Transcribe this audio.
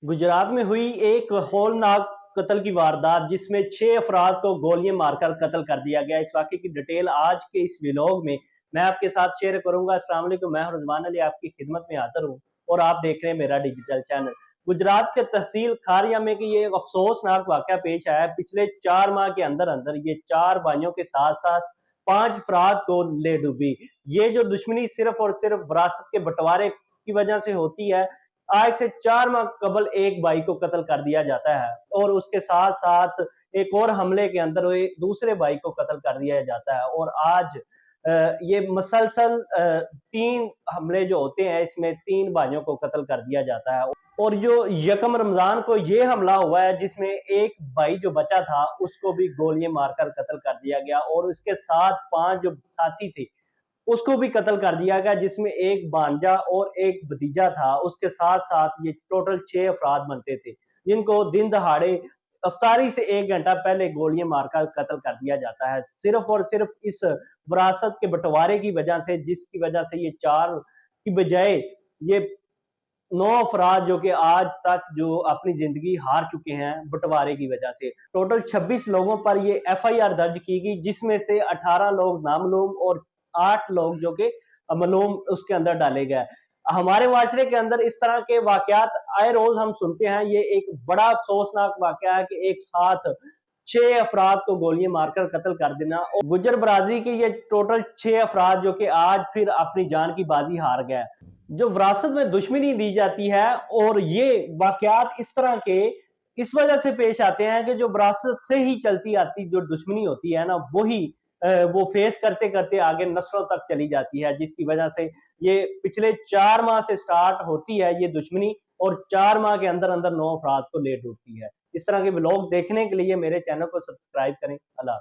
गुजरात में हुई एक हौलनाक कत्ल की वारदात जिसमें 6 अफराद को गोलियां मारकर कत्ल कर दिया गया। इस वाक़े की डिटेल आज के इस व्लॉग में मैं आपके साथ शेयर करूंगा। अस्सलाम वालेकुम, मैं रिजवान अली आपकी खिदमत में हाजिर हूँ और आप देख रहे हैं मेरा डिजिटल चैनल। गुजरात के तहसील खारिया में कि ये एक अफसोसनाक वाक़या पेश आया है। पिछले 4 माह के अंदर अंदर ये 4 भाइयों के साथ साथ 5 अफराद को ले डूबी। ये जो दुश्मनी सिर्फ और सिर्फ विरासत के बंटवारे की वजह से होती है। आज से 4 माह कबल एक भाई को कत्ल कर दिया जाता है और उसके साथ साथ एक और हमले के अंदर दूसरे भाई को कत्ल कर दिया जाता है और आज ये मसलसल 3 हमले जो होते हैं, इसमें 3 भाइयों को कत्ल कर दिया जाता है। और जो यकम रमजान को ये हमला हुआ है जिसमें एक भाई जो बचा था उसको भी गोलियां मारकर कत्ल कर दिया गया और उसके साथ 5 जो साथी थे उसको भी कत्ल कर दिया गया, जिसमें एक भांजा और एक भतीजा था। उसके साथ साथ ये टोटल 6 अफराद बनते थे जिनको दिन दहाड़े अफ्तारी से 1 घंटा पहले गोलियां मारकर कत्ल कर दिया जाता है, सिर्फ और सिर्फ इस विरासत के बंटवारे की वजह से, जिसकी वजह से ये 4 की बजाय ये 9 अफराद जो कि आज तक जो अपनी जिंदगी हार चुके हैं बंटवारे की वजह से। टोटल 26 लोगों पर ये एफआईआर दर्ज की गई, जिसमें से 18 लोग नामलूम और 8 लोग जो कि मलूम उसके अंदर डाले गए। हमारे माशरे के अंदर इस तरह के वाकयात आए रोज हम सुनते हैं। ये एक बड़ा अफसोसनाक वाकया है कि एक साथ 6 अफराद को गोलियां मारकर कत्ल कर देना। और गुजर बरादरी के ये टोटल 6 अफराद जो कि आज फिर अपनी जान की बाजी हार गए। जो विरासत में दुश्मनी दी जाती है और ये वाकयात इस तरह के इस वजह से पेश आते हैं कि जो विरासत से ही चलती आती जो दुश्मनी होती है ना, वही वो फेस करते करते आगे नस्लों तक चली जाती है, जिसकी वजह से ये पिछले 4 माह से स्टार्ट होती है ये दुश्मनी और 4 माह के अंदर अंदर 9 अफराद को ले डूबती है। इस तरह के व्लॉग देखने के लिए मेरे चैनल को सब्सक्राइब करें। अल्लाह।